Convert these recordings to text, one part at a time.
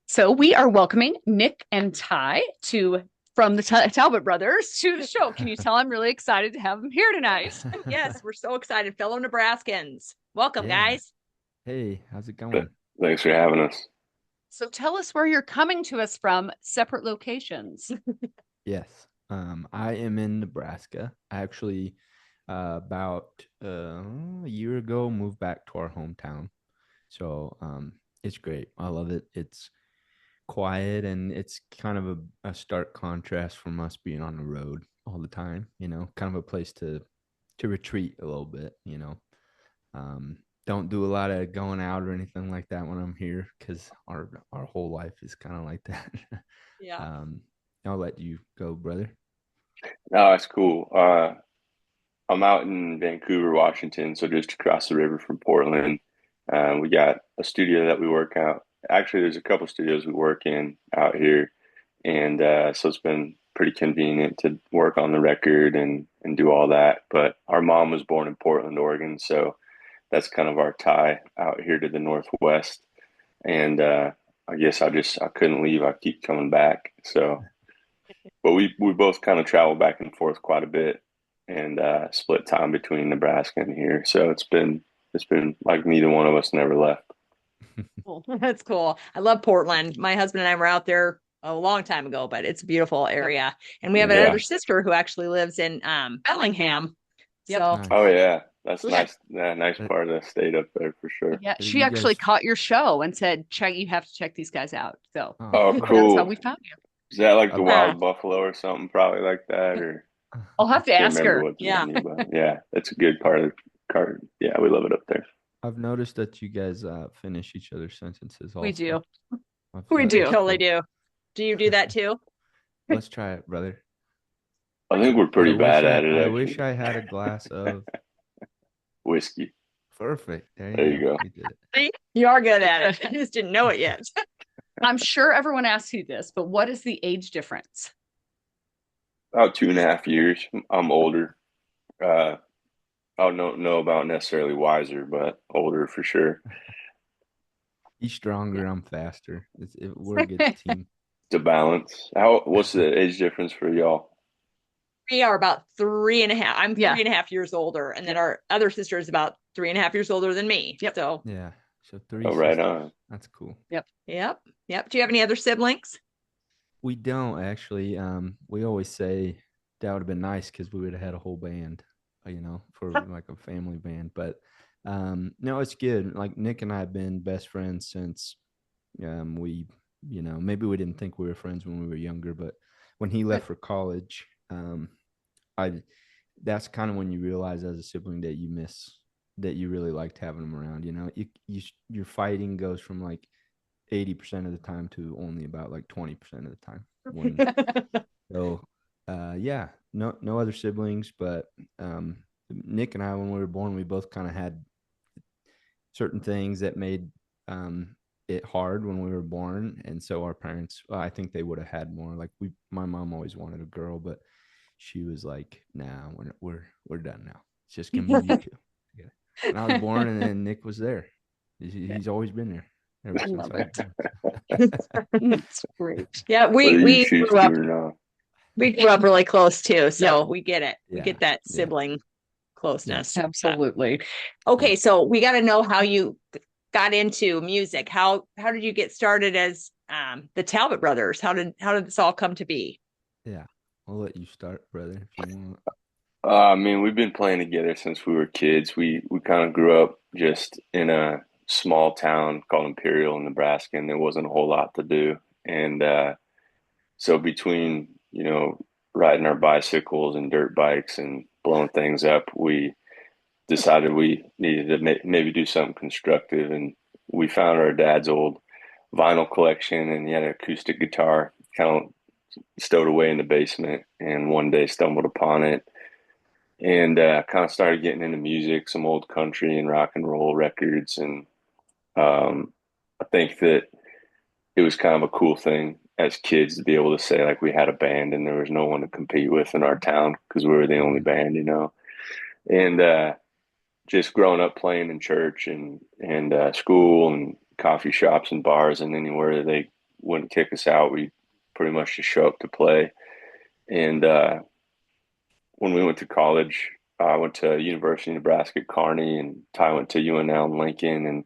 So we are welcoming Nick and Ty from the Talbott Brothers to the show. Can you tell I'm really excited to have them here tonight? Yes, we're so excited. Fellow Nebraskans. Welcome, Yeah. guys. Hey, how's it Th- going? Thanks for having us. So tell us where you're coming to us from, separate locations. Yes. I am in Nebraska. I actually about a year ago moved back to our hometown. So it's great. I love it. It's quiet and it's kind of a stark contrast from us being on the road all the time, kind of a place to retreat a little bit. Um, don't do a lot of going out or anything like that when I'm here because our whole life is kind of like that. Yeah. um, I'll let you go, brother. No, it's cool. I'm out in Vancouver, Washington, so just across the river from Portland. We got a studio that we work out. Actually, there's a couple studios we work in out here, and so it's been pretty convenient to work on the record and do all that. But our mom was born in Portland, Oregon, so that's kind of our tie out here to the Northwest. And I guess I couldn't leave. I keep coming back. So, but we both kind of travel back and forth quite a bit and split time between Nebraska and here. So it's been like neither one of us never left. Cool. That's cool. I love Portland. My husband and I were out there a long time ago, but it's a beautiful area. And we have Yeah. another sister who actually lives in Bellingham. Yep. So Oh Nice. yeah, that's yeah. nice. Yeah, nice Uh, part of the state up there for sure. Yeah, she you actually guys? caught your show and said, "Check, you have to check these guys out." So Oh, Oh, cool. that's how cool. we found you. Is that like the I've Ah, Wild Buffalo or something? Probably like that, or I'll have to can't ask remember her. what the yeah. venue, but yeah, it's a good part of the card. Yeah, we love it up there. I've noticed that you guys finish each other's sentences We also. do. We We That's do. totally cool. do. Do you do that too? Let's try it, brother. I think we're I pretty bad wish I at it I wish actually. I had a glass of Whiskey. perfect. There you There you go. go. You did it. See, you are good at it. I just didn't know it yet. I'm sure everyone asks you this, but what is the age difference? About 2.5 years. I'm older. Uh, I don't know about necessarily wiser, but older for sure. He's Yeah. stronger. I'm faster. We're a good team. To balance. What's the age difference for y'all? We are about three and a half. I'm Yeah. 3.5 years older, and then our other sister is about 3.5 years older than me. Yep. So, Yeah. So three Oh, right sisters. on. That's cool. Yep. yep, yep. Do you have any other siblings? We don't actually. We always say that would have been nice because we would have had a whole band, for like a family band. But no, it's good. Like Nick and I have been best friends since we, maybe we didn't think we were friends when we were younger, but when he left for college, I that's kind of when you realize as a sibling that you miss that you really liked having them around. Your fighting goes from like 80% of the time to only about like 20% of the time when so yeah, no other siblings, but Nick and I, when we were born, we both kind of had certain things that made it hard when we were born, and so our parents, well, I think they would have had more. Like my mom always wanted a girl, but she was like, "Nah, we're done now. It's just gonna be you two." Yeah. And I was born, and then Nick was there. He's always been there ever I since love I was it. born. It's great. Yeah, Whether we you we choose grew to up or not. we grew up really close too, so we get it. We Yeah, get that yeah, sibling yeah. closeness. Absolutely. Okay, so we got to know how you got into music. How did you get started as the Talbott brothers? How did this all come to be? Yeah. I'll let you start, brother, if you want. I mean, we've been playing together since we were kids. We kind of grew up just in a small town called Imperial in Nebraska, and there wasn't a whole lot to do. And so between, riding our bicycles and dirt bikes and blowing things up, we decided we needed to maybe do something constructive. And we found our dad's old vinyl collection, and he had an acoustic guitar kind of stowed away in the basement. And one day stumbled upon it and kind of started getting into music, some old country and rock and roll records. And I think that it was kind of a cool thing as kids to be able to say like we had a band and there was no one to compete with in our town because we were the only band. And just growing up playing in church and school and coffee shops and bars and anywhere they wouldn't kick us out. We pretty much just show up to play. And when we went to college, I went to University of Nebraska at Kearney, and Ty went to UNL in Lincoln, and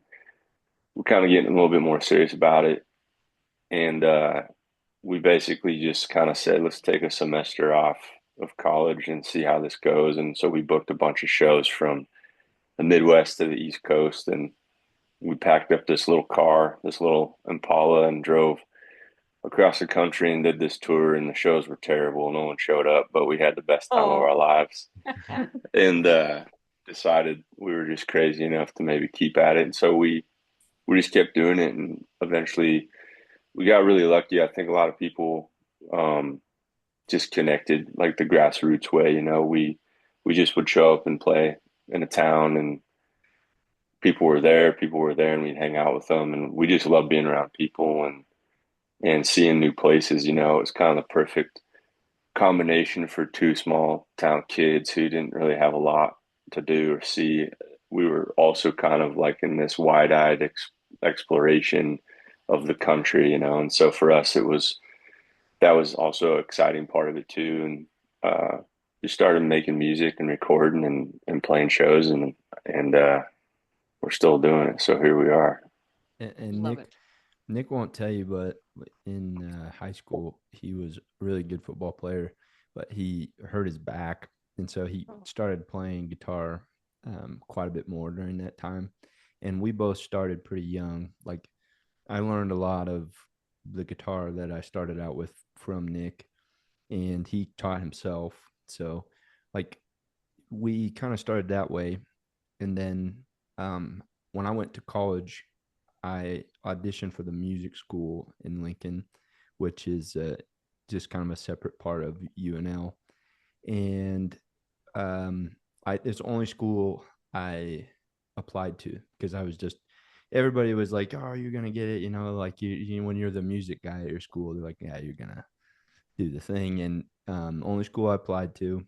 we're kind of getting a little bit more serious about it. And we basically just kind of said, let's take a semester off of college and see how this goes. And so we booked a bunch of shows from the Midwest to the East Coast, and we packed up this little car, this little Impala, and drove across the country and did this tour. And the shows were terrible. No one showed up, but we had the best time of our lives. And decided we were just crazy enough to maybe keep at it. And so we just kept doing it, and eventually we got really lucky. I think a lot of people just connected like the grassroots way. We just would show up and play in a town, and people were there, and we'd hang out with them, and we just loved being around people and seeing new places. It was kind of the perfect combination for two small town kids who didn't really have a lot to do or see. We were also kind of like in this wide-eyed exploration of the country, and so for us that was also an exciting part of it too. And we started making music and recording and playing shows, and we're still doing it. So here we are. And Nick won't tell you, but in high school, he was a really good football player, but he hurt his back. And so he started playing guitar quite a bit more during that time. And we both started pretty young. Like I learned a lot of the guitar that I started out with from Nick, and he taught himself. So like we kind of started that way. And then when I went to college, I auditioned for the music school in Lincoln, which is just kind of a separate part of UNL. And it's the only school I applied to because I was just, everybody was like, oh, you're going to get it. Like you when you're the music guy at your school, they're like, yeah, you're going to do the thing. And only school I applied to,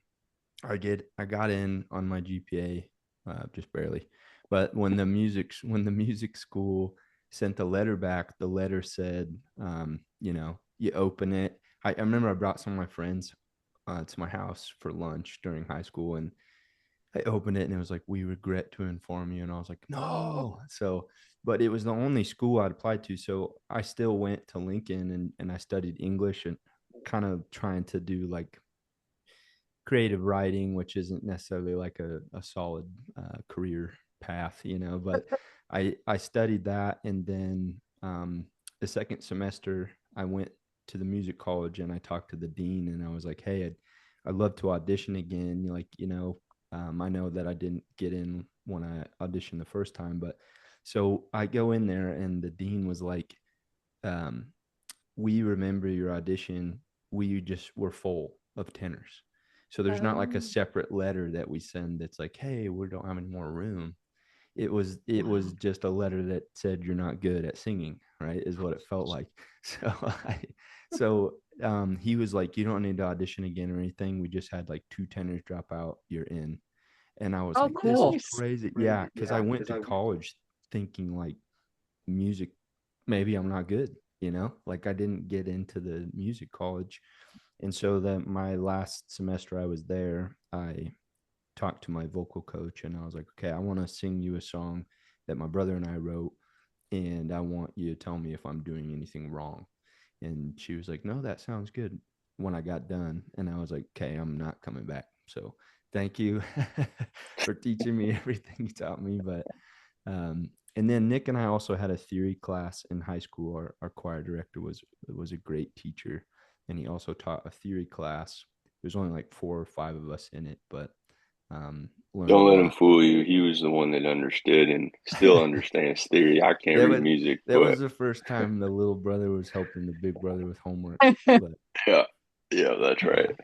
I got in on my GPA, just barely. But when the music school sent the letter back, the letter said, you open it. I remember I brought some of my friends to my house for lunch during high school, and I opened it and it was like, we regret to inform you. And I was like, no. So, but it was the only school I'd applied to. So I still went to Lincoln and I studied English and kind of trying to do like creative writing, which isn't necessarily like a solid career path, but I studied that. And then the second semester I went to the music college and I talked to the dean and I was like, hey, I'd love to audition again. I know that I didn't get in when I auditioned the first time, but so I go in there and the dean was like, we remember your audition. We just were full of tenors. So there's not like a separate letter that we send that's like, hey, we don't have any more room. It was just a letter that said you're not good at singing, right? Is what it felt like. So he was like, you don't need to audition again or anything. We just had like 2 tenors drop out. You're in. And I was like, cool. This is crazy. Yeah, because I went to college thinking like music, maybe I'm not good, like I didn't get into the music college. And so that my last semester I was there, I talked to my vocal coach and I was like, okay, I want to sing you a song that my brother and I wrote, and I want you to tell me if I'm doing anything wrong. And she was like, no, that sounds good when I got done. And I was like, okay, I'm not coming back. So thank you for teaching me everything you taught me. But and then Nick and I also had a theory class in high school. Our choir director was a great teacher, and he also taught a theory class. There's only like 4 or 5 of us in it, but don't let him fool you. He was the one that understood and still understands theory. I can't read music. That was the first time the little brother was helping the big brother with homework. But yeah, that's right.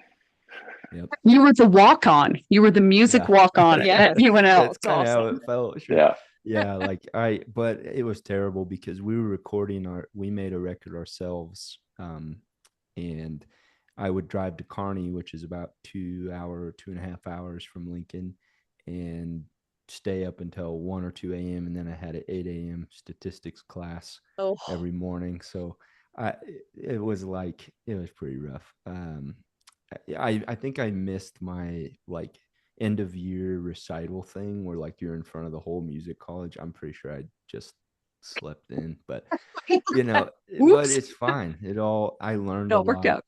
Yep. You were the walk-on. You were the music walk-on at UNL. That's kind of how it felt. Sure. Yeah. But it was terrible because we were we made a record ourselves. And I would drive to Kearney, which is about 2.5 hours from Lincoln, and stay up until 1 or 2 a.m. and then I had an 8 a.m. statistics class Oh, every morning. So I it was like it was pretty rough. I think I missed my like end of year recital thing where like you're in front of the whole music college. I'm pretty sure I just slept in, but but Oops. it's fine. I learned It a all worked lot. out.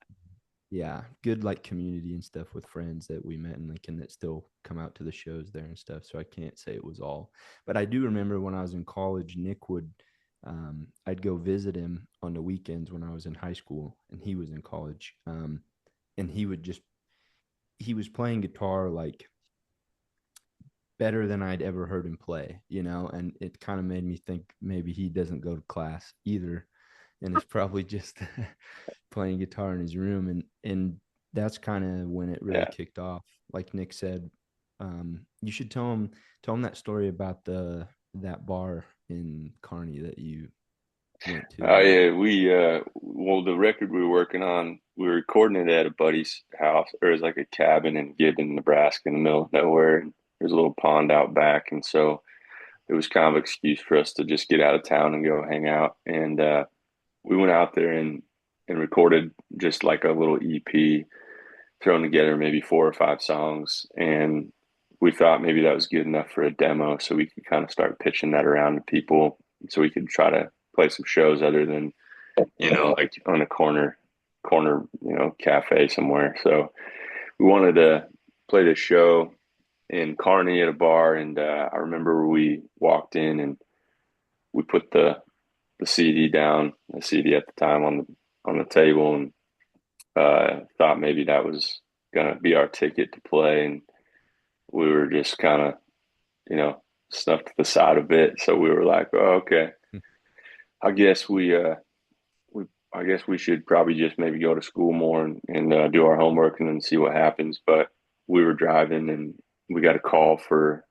Yeah, good like community and stuff with friends that we met in Lincoln that still come out to the shows there and stuff. So I can't say it was all, but I do remember when I was in college, Nick would, I'd go visit him on the weekends when I was in high school and he was in college. And he was playing guitar like better than I'd ever heard him play, and it kind of made me think maybe he doesn't go to class either. And it's probably just playing guitar in his room. And that's kind of when it really Yeah. kicked off. Like Nick said, you should tell him that story about that bar in Kearney that you went to. Oh yeah, well, the record we were working on, we were recording it at a buddy's house, or it was like a cabin in Gibbon, Nebraska, in the middle of nowhere. And there's a little pond out back, and so it was kind of an excuse for us to just get out of town and go hang out. And we went out there and recorded just like a little EP, thrown together maybe 4 or 5 songs, and we thought maybe that was good enough for a demo, so we could kind of start pitching that around to people, so we could try to play some shows other than like on a corner cafe somewhere. So we wanted to play this show in Kearney at a bar, and I remember we walked in and we put the CD down, the CD at the time on the table, and thought maybe that was gonna be our ticket to play, and we were just kind of snuffed to the side a bit. So we were like, oh, okay, I guess I guess we should probably just maybe go to school more and do our homework and then see what happens. But we were driving and we got a call for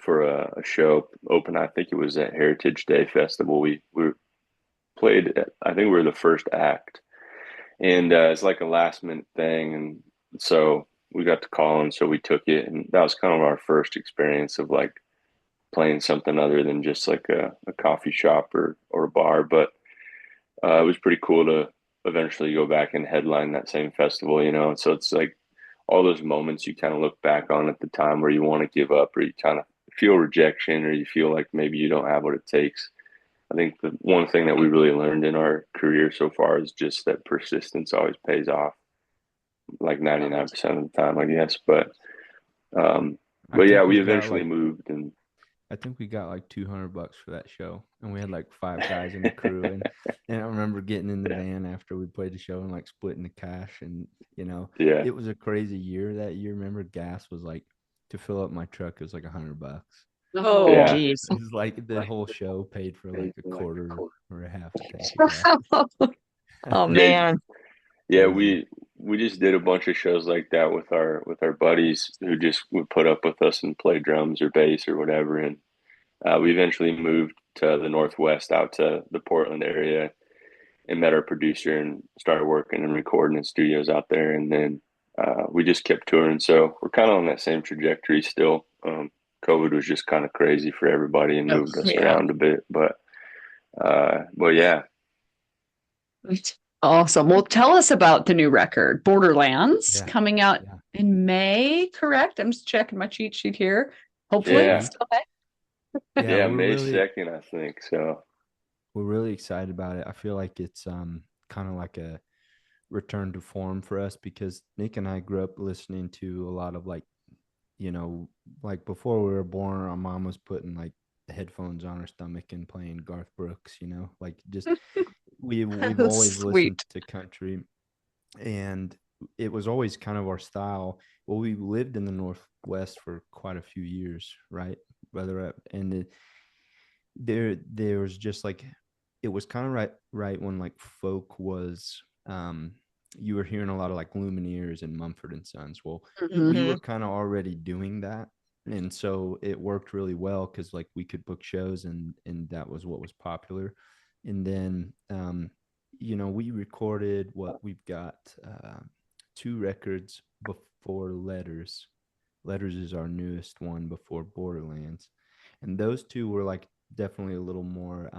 a show open. I think it was at Heritage Day Festival. We played. I think we were the first act, and it's like a last minute thing, and so we got to call, and so we took it, and that was kind of our first experience of like playing something other than just like a coffee shop or a bar. But it was pretty cool to eventually go back and headline that same festival, So it's like all those moments you kind of look back on at the time where you want to give up or you kind of feel rejection or you feel like maybe you don't have what it takes. I think the one thing that we really learned in our career so far is just that persistence always pays off, like 99% of the time, I guess. Um, I but yeah, think we we got eventually like moved and I think we got like $200 for that show, and we had like 5 guys in the crew, and I remember getting in the van after we played the show and like splitting the cash, and yeah, it was a crazy year that year. Remember, gas was like to fill up my truck, it was like $100. oh, yeah. geez. It was like the whole show paid for like a quarter or a half a tank of gas. Oh, Yeah, man. yeah, Crazy. we just did a bunch of shows like that with our buddies who just would put up with us and play drums or bass or whatever. And we eventually moved to the Northwest out to the Portland area and met our producer and started working and recording in studios out there. And then we just kept touring. So we're kind of on that same trajectory still. COVID was just kind of crazy for everybody and Oh, moved us Yeah. around a bit. But yeah, awesome. Well, tell us about the new record, Borderlands, Yeah, coming out yeah. in May, correct? I'm just checking my cheat sheet here. Hopefully, yeah, it's still May. Yeah, yeah, May 2nd, I think. So we're really excited about it. I feel like it's kind of like a return to form for us because Nick and I grew up listening to a lot of like, you know, like before we were born, our mom was putting like the headphones on her stomach and playing Garth Brooks, like just we've always listened Sweet. to country, and it was always kind of our style. Well, we lived in the Northwest for quite a few years, right? Whether and there was just like it was kind of right when like folk was you were hearing a lot of like Lumineers and Mumford and Sons. Well, we Mhm. were kind of already doing that, and so it worked really well because like we could book shows and that was what was popular. And then we recorded what we've got 2 records before Letters Letters is our newest one before Borderlands. And those two were like definitely a little more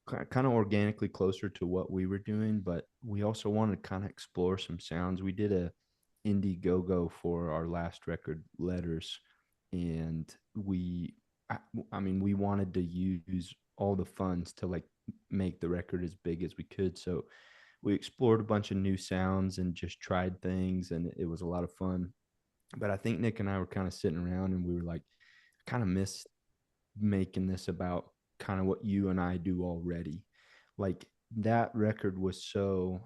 kind of organically closer to what we were doing, but we also wanted to kind of explore some sounds. We did a Indiegogo for our last record, Letters, and I mean, we wanted to use all the funds to like make the record as big as we could. So we explored a bunch of new sounds and just tried things, and it was a lot of fun. But I think Nick and I were kind of sitting around and we were like, kind of miss making this about kind of what you and I do already. Like that record was so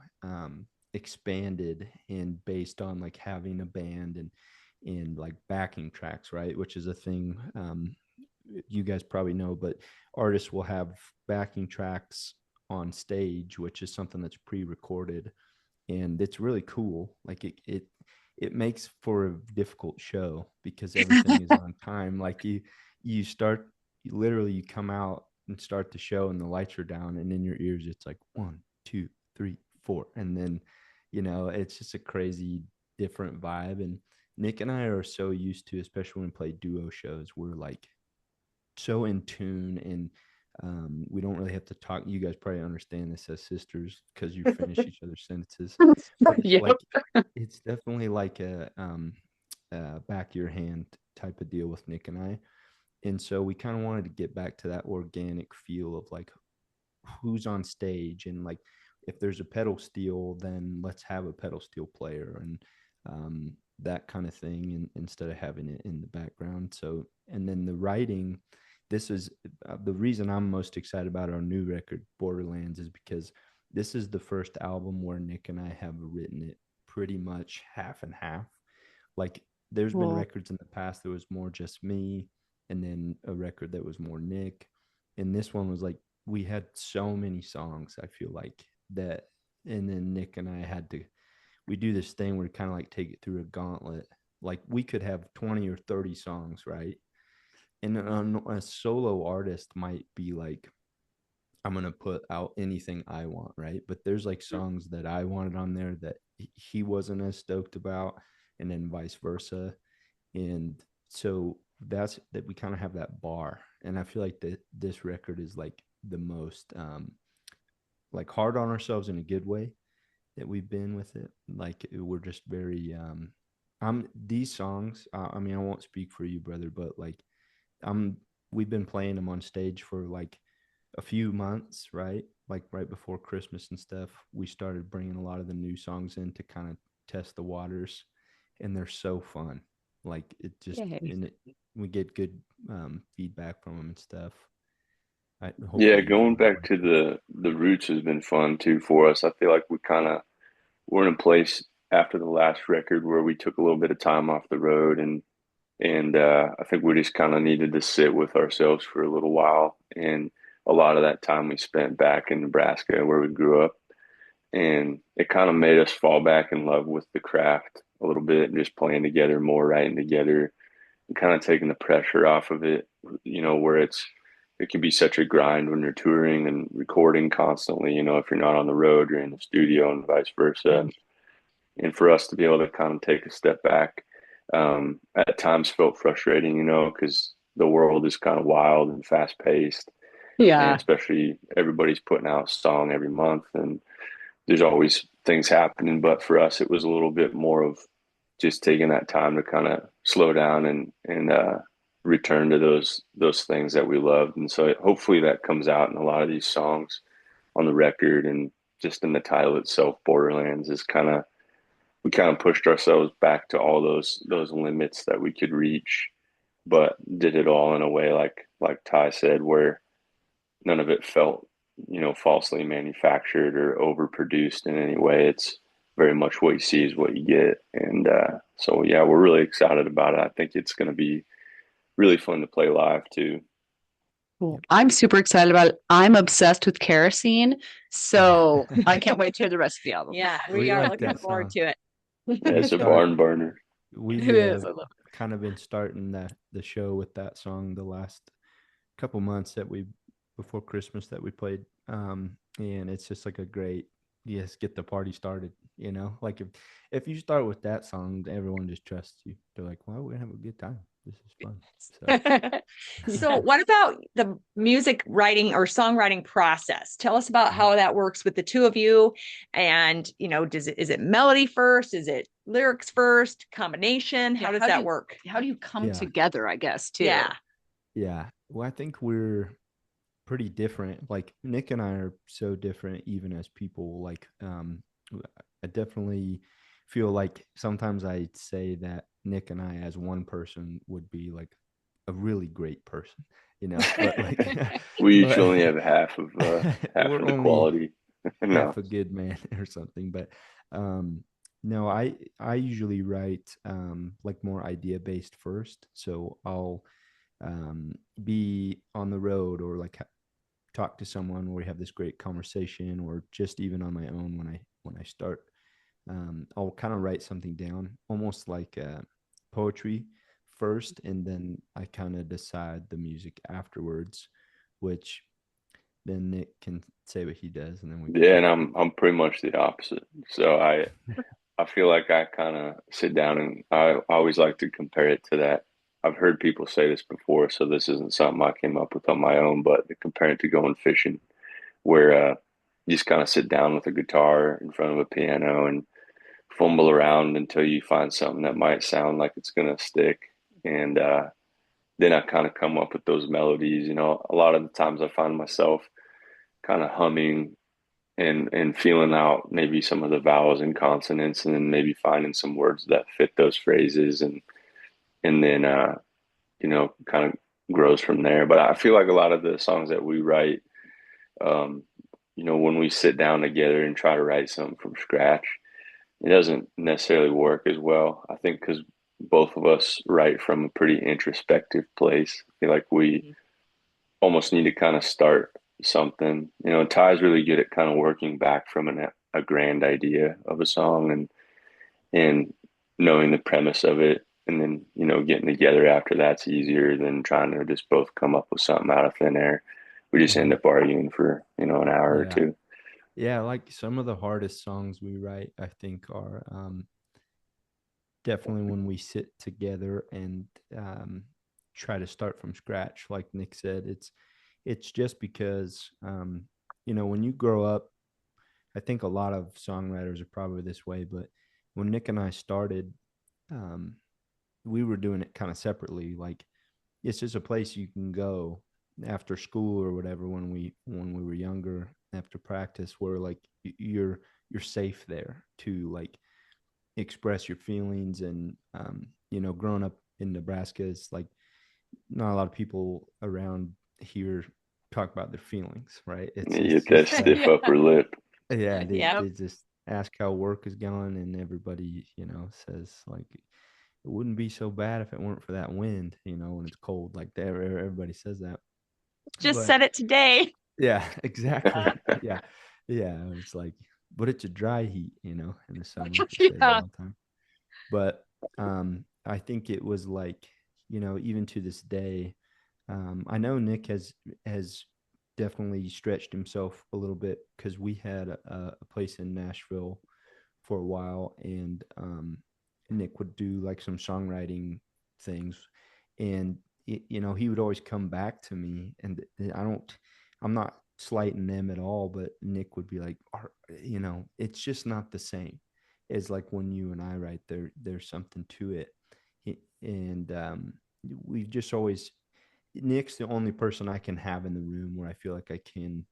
expanded and based on like having a band and like backing tracks, right? Which is a thing you guys probably know, but artists will have backing tracks on stage, which is something that's pre-recorded, and it's really cool. Like it makes for a difficult show because everything is on time. Like you start, literally you come out and start the show and the lights are down, and in your ears it's like 1, 2, 3, 4, and then it's just a crazy different vibe. And Nick and I are so used to, especially when we play duo shows, we're like so in tune, and we don't really have to talk. You guys probably understand this as sisters because you finish each other's sentences. But Yep. like it's definitely like a back of your hand type of deal with Nick and I. And so we kind of wanted to get back to that organic feel of like who's on stage, and like if there's a pedal steel, then let's have a pedal steel player, and that kind of thing, and instead of having it in the background. So, and then the writing, this is the reason I'm most excited about our new record, Borderlands, is because this is the first album where Nick and I have written it pretty much half and half. Like there's been records in the past that was more just me, and then a record that was more Nick. And this one was like, we had so many songs, I feel like that. And then Nick and I we do this thing where we kind of like take it through a gauntlet. Like we could have 20 or 30 songs, right? And a solo artist might be like, I'm going to put out anything I want, right? But there's like songs that I wanted on there that he wasn't as stoked about, and then vice versa. And so that's that we kind of have that bar. And I feel like that this record is like the most like hard on ourselves in a good way that we've been with it. Like we're just very I'm these songs, I mean, I won't speak for you, brother, but like I'm we've been playing them on stage for like a few months, right? Like right before Christmas and stuff, we started bringing a lot of the new songs in to kind of test the waters, and they're so fun. Like it just, and we get good feedback from them and stuff. Yeah, going back to the roots has been fun too for us. I feel like we're in a place after the last record where we took a little bit of time off the road, and I think we just kind of needed to sit with ourselves for a little while. And a lot of that time we spent back in Nebraska where we grew up, and it kind of made us fall back in love with the craft a little bit, and just playing together more, writing together, and kind of taking the pressure off of it, where it can be such a grind when you're touring and recording constantly, if you're not on the road, you're in the studio and vice versa. And for us to be able to kind of take a step back, at times felt frustrating, because the world is kind of wild and fast paced. And especially everybody's putting out a song every month, and there's always things happening. But for us, it was a little bit more of just taking that time to kind of slow down and return to those things that we loved. And so hopefully that comes out in a lot of these songs on the record, and just in the title itself. Borderlands is we kind of pushed ourselves back to all those limits that we could reach, but did it all in a way like Ty said, where none of it felt falsely manufactured or overproduced in any way. It's very much what you see is what you get. And so yeah, we're really excited about it. I think it's going to be really fun to play live too. Cool. I'm super excited about it. I'm obsessed with kerosene, so I can't wait to hear the rest of the album. Yeah, We we are like looking that forward song. to it. It's a barn burner. We've It is. I love it. kind of been starting the show with that song the last couple months before Christmas that we played, and it's just like a great yes, get the party started. Like if you start with that song, everyone just trusts you. They're like, well, we're gonna have a good time. This is fun. So what about the music writing or songwriting process? Tell us about how that works with the two of you. And, is it melody first? Is it lyrics first? Combination? How does that work? How do you come Yeah. together, I guess, too? Yeah. Well, I think we're pretty different. Like Nick and I are so different even as people. Like I definitely feel like sometimes I say that Nick and I as one person would be like a really great person, but like we usually only have half of we're the only quality. No. half a good man or something. But no, I usually write like more idea based first. So I'll be on the road or like talk to someone where we have this great conversation, or just even on my own when I start, I'll kind of write something down, almost like poetry first, and then I kind of decide the music afterwards, which then Nick can say what he does, and then we Yeah, and I'm pretty much the opposite. So I feel like I kind of sit down, and I always like to compare it to that. I've heard people say this before, so this isn't something I came up with on my own, but compare it to going fishing, where you just kind of sit down with a guitar in front of a piano and fumble around until you find something that might sound like it's going to stick. And then I kind of come up with those melodies. A lot of the times I find myself kind of humming and feeling out maybe some of the vowels and consonants, and then maybe finding some words that fit those phrases, and then kind of grows from there. But I feel like a lot of the songs that we write, um, when we sit down together and try to write something from scratch, it doesn't necessarily work as well. I think because both of us write from a pretty introspective place. I feel like we almost need to kind of start something. Ty's really good at kind of working back from a grand idea of a song, and knowing the premise of it, and then getting together after that's easier than trying to just both come up with something out of thin air. We just end up arguing for an hour or Yeah. two. Yeah, like some of the hardest songs we write, I think, are definitely when we sit together and try to start from scratch. Like Nick said, it's just because when you grow up, I think a lot of songwriters are probably this way, but when Nick and I started, um, we were doing it kind of separately. Like it's just a place you can go after school or whatever when we were younger after practice, where like you're safe there to like express your feelings. And growing up in Nebraska, it's like not a lot of people around here talk about their feelings, right? You get that stiff upper lip. Yeah, Yep. they just ask how work is going, and everybody says like it wouldn't be so bad if it weren't for that wind, when it's cold like that. Everybody says that. Just But said it today. yeah, exactly. Yeah. It's like, but it's a dry heat, in the summer. They say Yeah. all the time. But I think it was like, even to this day, I know Nick has definitely stretched himself a little bit, because we had a place in Nashville for a while, and Nick would do like some songwriting things, and he would always come back to me, and I'm not slighting them at all, but Nick would be like, it's just not the same as like when you and I write. There's something to it. And we've just always, Nick's the only person I can have in the room where I feel like I can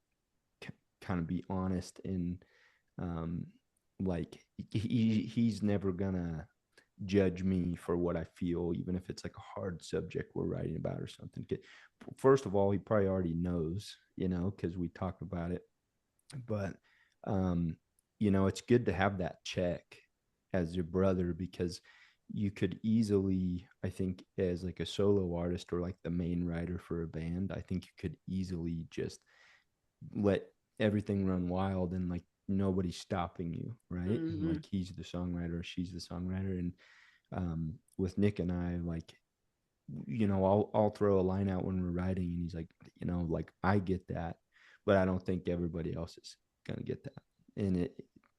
kind of be honest, and like he's never gonna judge me for what I feel, even if it's like a hard subject we're writing about or something. First of all, he probably already knows, because we talk about it. But it's good to have that check as your brother, because you could easily, I think, as like a solo artist or like the main writer for a band, I think you could easily just let everything run wild, and like nobody's stopping you, right? And like he's the songwriter, she's the songwriter. And with Nick and I, like, I'll throw a line out when we're writing, and he's like, like, I get that, but I don't think everybody else is gonna get that. and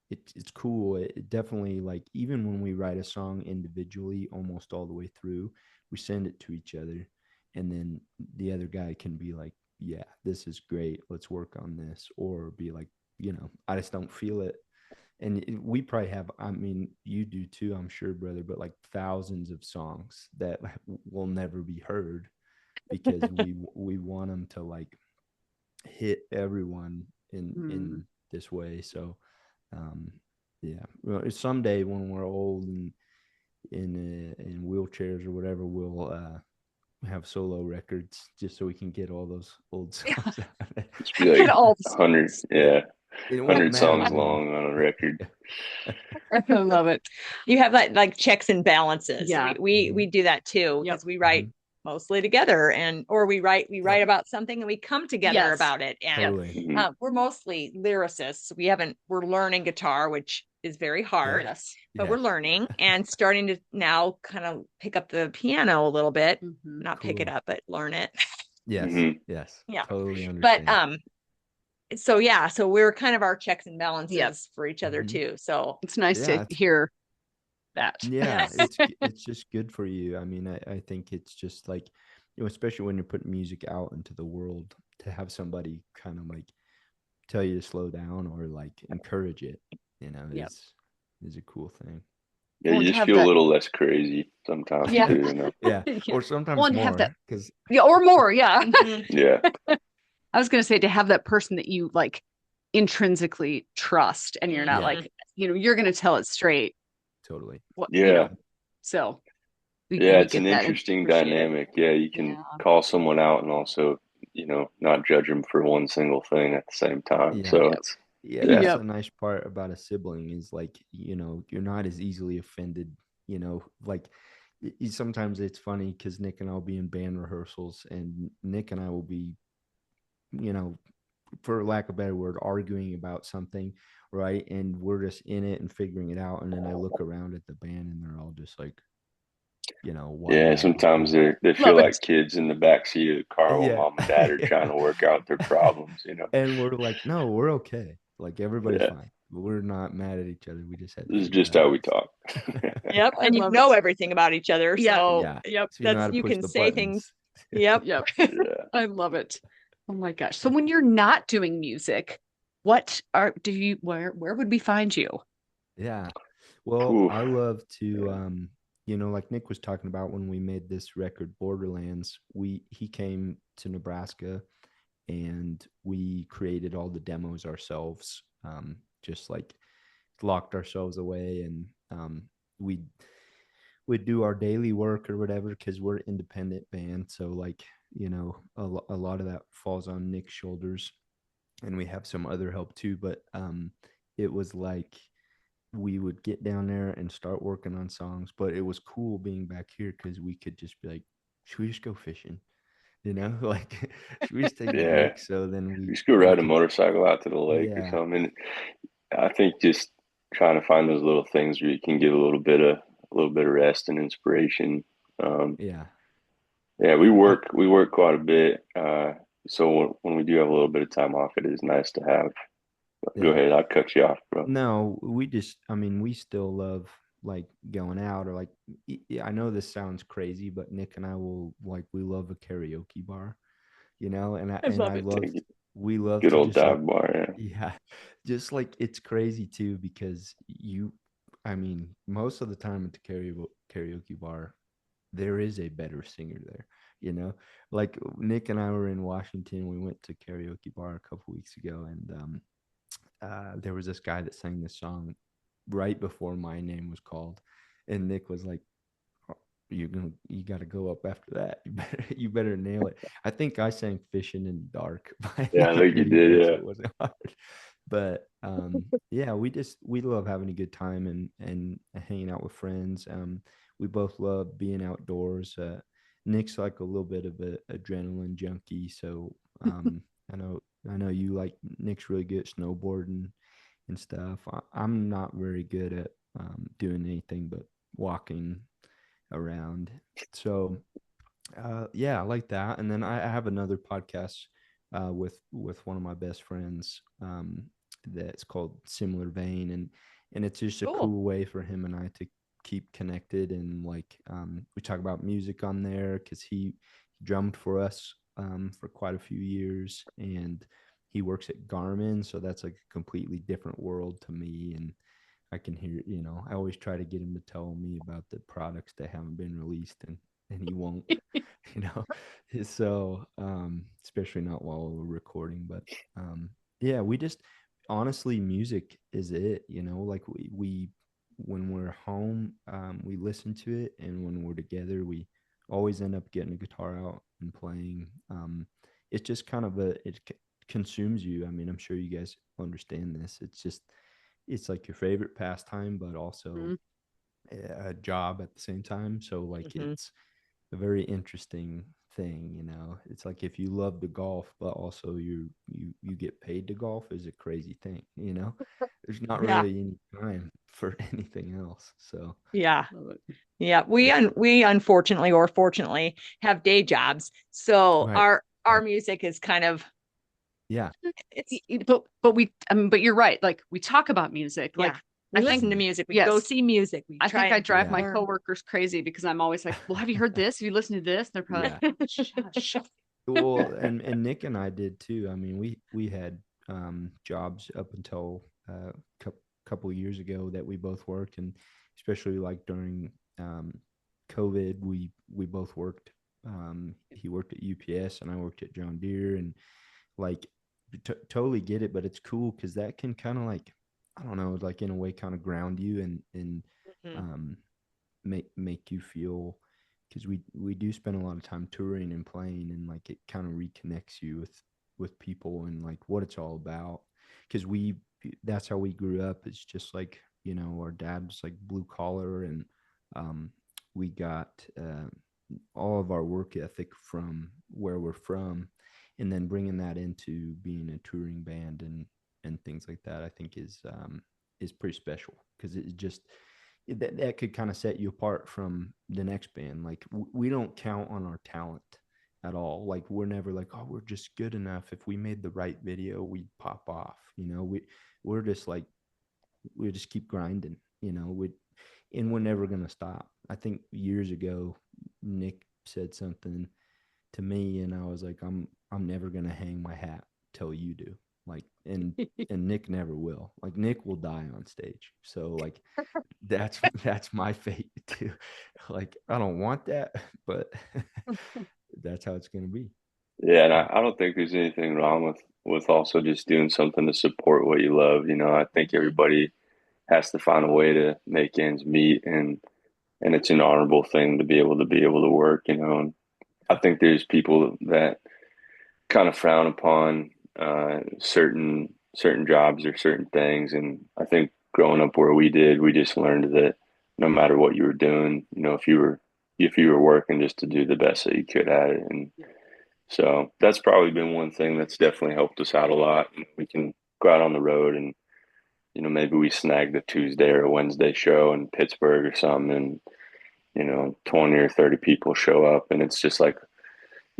it's cool. It definitely, like, even when we write a song individually, almost all the way through, we send it to each other, and then the other guy can be like, yeah, this is great, let's work on this, or be like, I just don't feel it. And we probably have, I mean, you do too, I'm sure, brother, but like thousands of songs that will never be heard because we want them to like hit everyone in this way. So yeah, well, someday when we're old and in wheelchairs or whatever, we'll have solo records just so we can get all those old songs out. It's be like all 100, yeah, It won't 100 matter songs then. long on a record. I love it. You have like checks and balances. Yeah. We do that too, because we write mostly together, or we write about something and we come together about it. And Totally. we're mostly lyricists. We're learning guitar, which is very hard, but we're learning and starting to now kind of pick up the piano a little bit, not pick it up, but learn it. Yes. Yes. Yeah. Totally understand. But so we're kind of our checks and balances for each other too. So it's nice to hear that. Yeah, it's just good for you. I mean, I think it's just like, especially when you're putting music out into the world, to have somebody kind of like tell you to slow down or like encourage it, is a cool thing. Yeah, you just feel a little less crazy sometimes too, Yeah, or sometimes more, because or more, yeah. Yeah. I was going to say, to have that person that you like intrinsically trust, and you're not like, you're going to tell it straight. Totally. So it's an interesting dynamic. Yeah, you can call someone out and also, not judge them for one single thing at the same time. So that's the nice part about a sibling is like, you're not as easily offended. Like sometimes it's funny because Nick and I'll be in band rehearsals, and Nick and I will be, for lack of a better word, arguing about something, right? And we're just in it and figuring it out. And then I look around at the band and they're all just like, sometimes they feel like kids in the backseat of the car while mom and dad are trying to work out their problems, And we're like, no, we're okay. Like, everybody's fine. We're not mad at each other. We just had this is just how we talk. Yep. And you know everything about each other. So yep. So that's, you can say things. Yep. I love it. Oh my gosh. So when you're not doing music, where would we find you? Yeah. Well, I love to, like Nick was talking about when we made this record, Borderlands, he came to Nebraska and we created all the demos ourselves, just like locked ourselves away, and we'd do our daily work or whatever, because we're an independent band. So like, a lot of that falls on Nick's shoulders, and we have some other help too. But it was like we would get down there and start working on songs. But it was cool being back here because we could just be like, should we just go fishing? Like, should we just take a break? So then we just go ride a motorcycle out to the lake or something. And I think just trying to find those little things where you can get a little bit of rest and inspiration. We work quite a bit. So when we do have a little bit of time off, it is nice to have. Go ahead, I'll cut you off, bro. No, we still love like going out, or like, I know this sounds crazy, but Nick and I we love a karaoke bar, we love good to old just dive bar. Just like, it's crazy too, because most of the time at the karaoke bar, there is a better singer there, like Nick and I were in Washington. We went to karaoke bar a couple weeks ago, and there was this guy that sang this song right before my name was called, and Nick was like, you got to go up after that. You better nail it. I think I sang Fishing in the Dark. I think you did. So it wasn't hard. But we love having a good time and hanging out with friends. We both love being outdoors. Nick's like a little bit of an adrenaline junkie, so I know you like. Nick's really good at snowboarding and stuff. I'm not very good at doing anything but walking around. So I like that. And then I have another podcast with one of my best friends, that's called Similar Vein, and it's just a Cool. cool way for him and I to keep connected. And like we talk about music on there because he drummed for us for quite a few years, and he works at Garmin, so that's like a completely different world to me. And I can hear, I always try to get him to tell me about the products that haven't been released, and he won't, you know. So especially not while we're recording, but yeah, we just honestly, music is it, like we when we're home, we listen to it, and when we're together, we always end up getting a guitar out and playing. It's just kind of consumes you. I mean, I'm sure you guys understand this. It's like your favorite pastime, but also a job at the same time. So like it's a very interesting thing, It's like if you love the golf, but also you get paid to golf is a crazy thing, There's not Yeah. really any time for anything else. So Yeah. Yeah. We unfortunately or fortunately have day jobs. So right. our music is kind of Yeah. But you're right. Like we talk about music. Like we I listen think to music. We yes. go see music. We I think I drive Yeah. my learn. coworkers crazy because I'm always like, well, have you heard this? Have you listened to this? They're probably like, shush. Well, and Nick and I did too. I mean, we had jobs up until a couple of years ago that we both worked, and especially like during COVID, we both worked. He worked at UPS and I worked at John Deere, and like totally get it. But it's cool because that can kind of like, I don't know, like in a way kind of ground you and make you feel, because we do spend a lot of time touring and playing, and like it kind of reconnects you with people and like what it's all about, because that's how we grew up. It's just like, our dad was like blue collar, and we got all of our work ethic from where we're from, and then bringing that into being a touring band and things like that, I think is pretty special, because it just that could kind of set you apart from the next band. Like we don't count on our talent at all. Like we're never like, oh, we're just good enough. If we made the right video, we'd pop off. We're just like, we just keep grinding. And we're never gonna stop. I think years ago, Nick said something to me, and I was like, I'm never gonna hang my hat till you do. Like, and Nick never will. Like Nick will die on stage. So like that's my fate too. Like I don't want that, but that's how it's gonna be. Yeah, and I don't think there's anything wrong with also just doing something to support what you love. I think everybody has to find a way to make ends meet, and it's an honorable thing to be able to work. And I think there's people that kind of frown upon certain jobs or certain things, and I think growing up where we did, we just learned that no matter what you were doing, if you were working, just to do the best that you could at it. And so that's probably been one thing that's definitely helped us out a lot. We can go out on the road, and maybe we snagged a Tuesday or a Wednesday show in Pittsburgh or something, and 20 or 30 people show up, and it's just like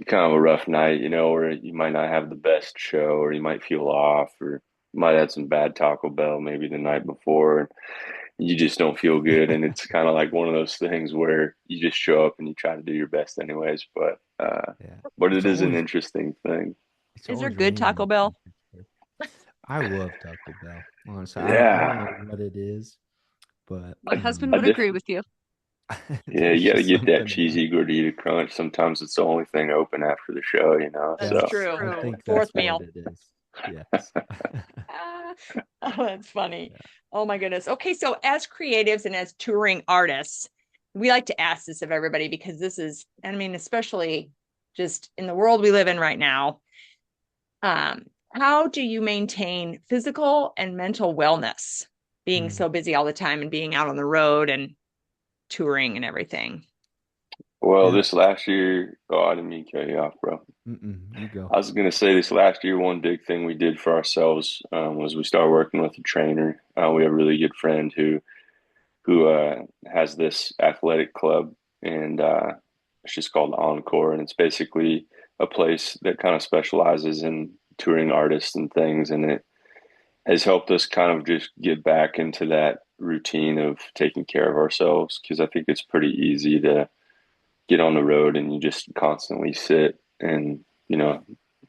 kind of a rough night, or you might not have the best show, or you might feel off, or you might have some bad Taco Bell maybe the night before, and you just don't feel good. And it's kind of like one of those things where you just show up and you try to do your best anyways. But Yeah. but It's it is an always interesting thing. Is there good Taco Bell? I love Taco Bell. Honestly, I don't know Yeah. what it is, but My husband I would def- agree with you. Yeah, there's you got to just get that something about cheesy gordita crunch. Sometimes it's the only thing open after the show. That's So true. I think Fourth that's what meal. it is. Yes. Ah, oh, that's funny. Yeah. Oh my goodness. Okay, so as creatives and as touring artists, we like to ask this of everybody because this is, I mean, especially just in the world we live in right now. How do you maintain physical and mental wellness, being so busy all the time and being out on the road and touring and everything? Well, Yeah. this last year, oh, I didn't mean to cut you off, bro. You go. I was going to say this last year, one big thing we did for ourselves was we started working with a trainer. We have a really good friend who has this athletic club, and it's just called Encore, and it's basically a place that kind of specializes in touring artists and things. And has helped us kind of just get back into that routine of taking care of ourselves. Because I think it's pretty easy to get on the road and you just constantly sit and,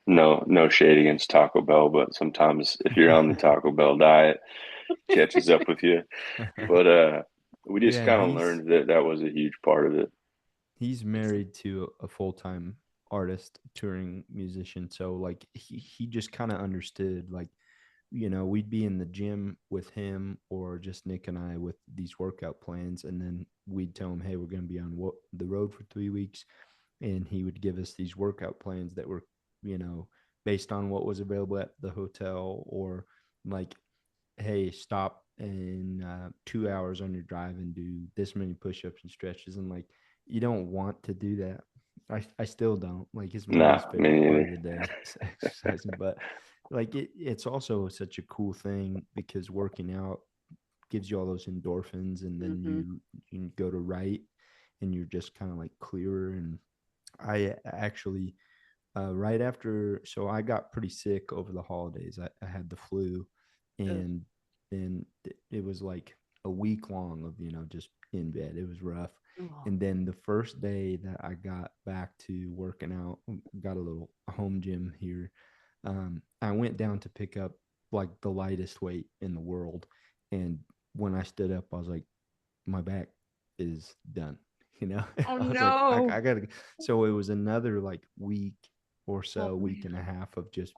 no shade against Taco Bell, but sometimes if you're on the Taco Bell diet, it catches up with you. But we just Yeah, kind of learned that that was a huge part of it. he's married to a full-time artist, touring musician. So like he just kind of understood, like, we'd be in the gym with him or just Nick and I with these workout plans. And then we'd tell him, hey, we're going to be on the road for 3 weeks. And he would give us these workout plans that were, based on what was available at the hotel, or like, hey, stop in 2 hours on your drive and do this many push-ups and stretches. And like, you don't want to do that. I still don't. Like, it's my Nah, least me favorite part of neither. the day is exercising. But like, it's also such a cool thing because working out gives you all those endorphins, and then Mhm. you go to write and you're just kind of like clearer. And I actually, right after, so I got pretty sick over the holidays. I had the flu, Ugh. and then it was like a week long of, just in bed. It was rough. Oh. And then the first day that I got back to working out, got a little home gym here. I went down to pick up like the lightest weight in the world. And when I stood up, I was like, my back is done. Oh I was like, no. I gotta. So it was another like week or Oh, so, week and a man. half of just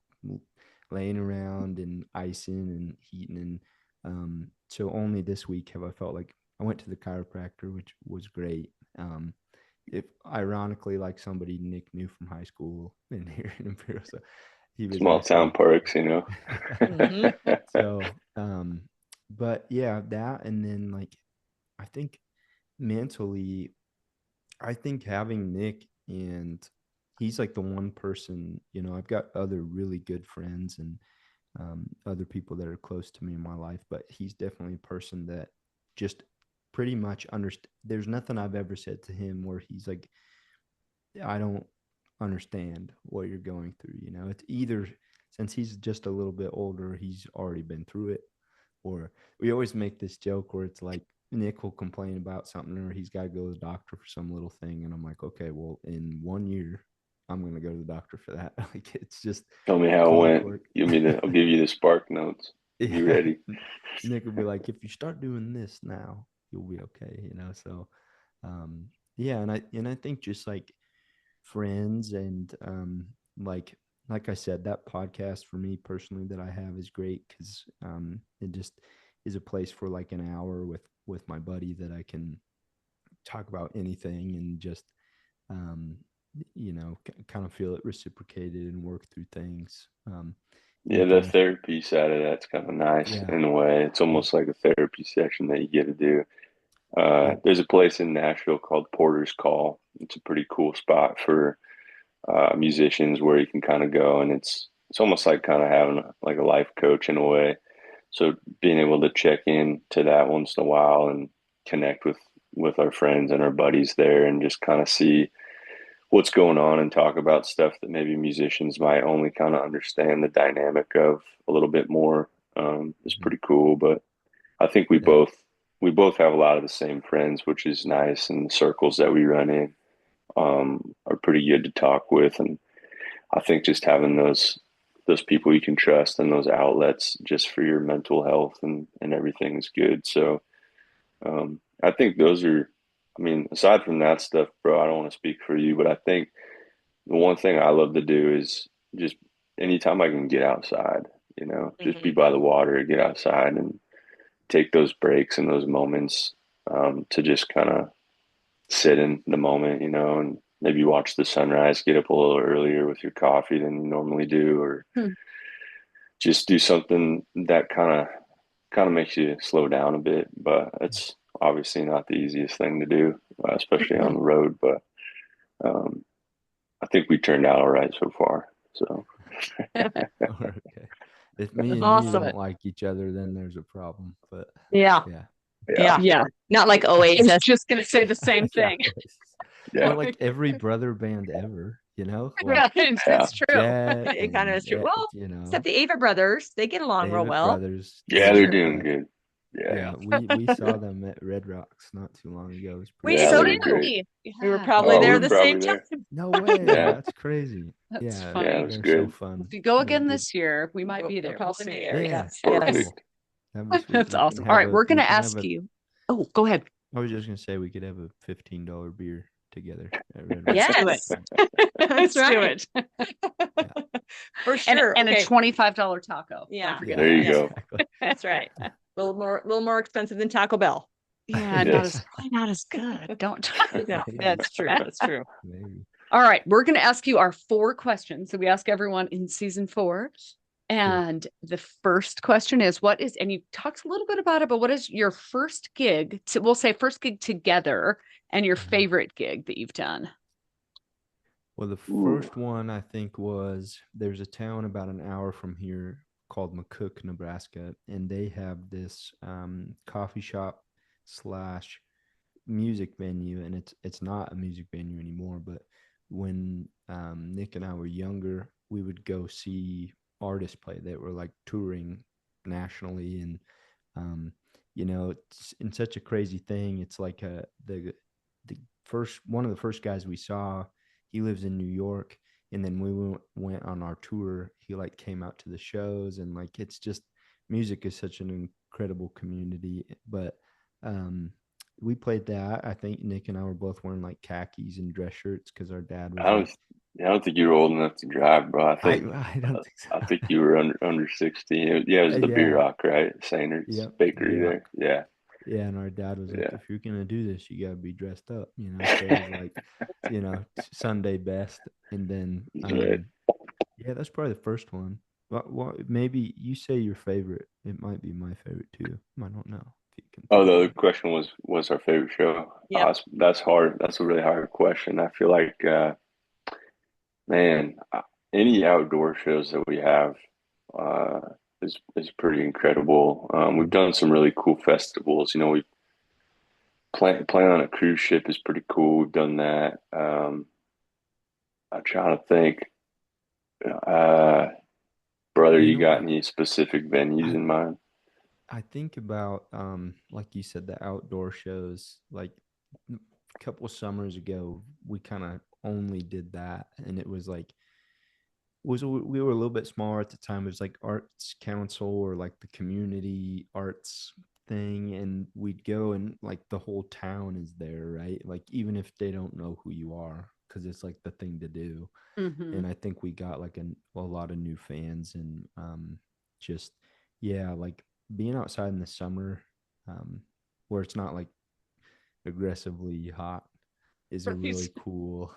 laying around and icing and heating. And so only this week have I felt like I went to the chiropractor, which was great. If ironically, like somebody Nick knew from high school in here in Imperial, so he was Small town asking. perks. Hmm. So, but yeah, that. And then like, I think mentally, I think having Nick, and he's like the one person, I've got other really good friends and other people that are close to me in my life, but he's definitely a person that just pretty much understand. There's nothing I've ever said to him where he's like, I don't understand what you're going through. It's either, since he's just a little bit older, he's already been through it, or we always make this joke where it's like Nick will complain about something, or he's got to go to the doctor for some little thing. And I'm like, okay, well, in 1 year, I'm going to go to the doctor for that. Like, it's just Tell me how it went. clockwork. I'll give you the spark notes. Be Yeah. ready. Nick would be like, if you start doing this now, you'll be okay. So, um, yeah. And I think just like friends and, like I said, that podcast for me personally that I have is great because it just is a place for like an hour with my buddy that I can talk about anything and just um, kind of feel it reciprocated and work through things. Yeah, Nick the and I, therapy side of that's kind of nice yeah, in a way. It's it, almost like a therapy session that you get to do. it, There's a place in Nashville called Porter's Call. It's a pretty cool spot for musicians where you can kind of go, and it's almost like kind of having like a life coach in a way. So being able to check in to that once in a while and connect with our friends and our buddies there, and just kind of see what's going on and talk about stuff that maybe musicians might only kind of understand the dynamic of a little bit more, is mhm, pretty cool. But I think we yeah, both have a lot of the same friends, which is nice, and the circles that we run in are pretty good to talk with. And I think just having those people you can trust and those outlets just for your mental health and everything is good. So I think those are, I mean, aside from that stuff, bro, I don't want to speak for you, but I think the one thing I love to do is just anytime I can get outside, just be Hmm. by the water, get outside and take those breaks and those moments, to just kind of sit in the moment, and maybe watch the sunrise, get up a little earlier with your coffee than you normally do, or Hmm. just do something that kind of makes you slow down a bit. But it's obviously not the easiest thing to do, especially on the road. But um, I think we turned out all right so far. So okay. If me and you Awesome. don't like each other, then there's a problem. But Yeah. yeah, yeah, Yeah. Yeah. Not like I was Oasis. just going to say the same yeah, thing. or yeah, like every brother band ever. you know, Yeah, like it's true. Jet It kind of is and true. Well, you know, except the Ava brothers, they get along real David well. Brothers. Yeah, they they're are, doing but good. Yeah. yeah, we saw them at Red Rocks not too long ago. It was We pretty Yeah, so they cool. were did great. Yeah, we were probably Oh, we there were the probably same there. time. No way. Yeah. That's crazy. that's Yeah, fun. Yeah, it was they're so good. fun. If you go They're again good. this year, we might be We'll there. probably We'll be see. there. Yeah, Yes, yes. Perfect. that'd be sweet. That's We can awesome. All have right, we're we gonna can have ask you. Oh, go ahead. I was just gonna say we could have a $15 beer together at Red Let's Rocks. do Yes. Let's That's do right. it. For sure. And Okay. a $25 taco. Yeah. Don't forget There that. you go. Exactly. That's right. A little more expensive than Taco Bell. Yeah, Yes. probably not as good. Don't. Yeah, Maybe. that's true. That's true. Maybe. All right, we're going to ask you our 4 questions that we ask everyone in season 4. And the first question is, and you talked a little bit about it, but what is your first gig? We'll say first gig together and your favorite gig that you've done. Well, the Ooh. first one I think was there's a town about an hour from here called McCook, Nebraska, and they have this coffee shop slash music venue, and it's not a music venue anymore. But when Nick and I were younger, we would go see artists play that were like touring nationally, and it's in such a crazy thing. It's like the first one of the first guys we saw. He lives in New York, and then we went on our tour. He like came out to the shows, and like it's just music is such an incredible community. But we played that. I think Nick and I were both wearing like khakis and dress shirts because our dad was. I don't think you were old enough to drive, bro. I don't think so. I think you were under 16. It was the Beer Rock, right? Sanders Bakery there. Yeah. Yeah, and our dad was like, Yeah. if you're gonna do this, you gotta be dressed up, So it was like, Sunday best, and then Right. yeah, that's probably the first one. What maybe you say your favorite? It might be my favorite too. I don't know if you can. Oh, the other question was our favorite show. Yeah. That's hard. That's a really hard question. I feel like, man, any outdoor shows that we have uh, is pretty incredible. We've done some really cool festivals. We playing on a cruise ship is pretty cool. We've done that. I'm trying to think. Brother, you got any specific venues in mind? I think about like you said, the outdoor shows. Like a couple summers ago, we kind of only did that, and it was like we were a little bit smaller at the time. It was like arts council or like the community arts thing, and we'd go and like the whole town is there, right? Like even if they don't know who you are, because it's like the thing to do. Mm-hmm. And I think we got like a lot of new fans, and just like being outside in the summer, where it's not like aggressively hot, is a really cool.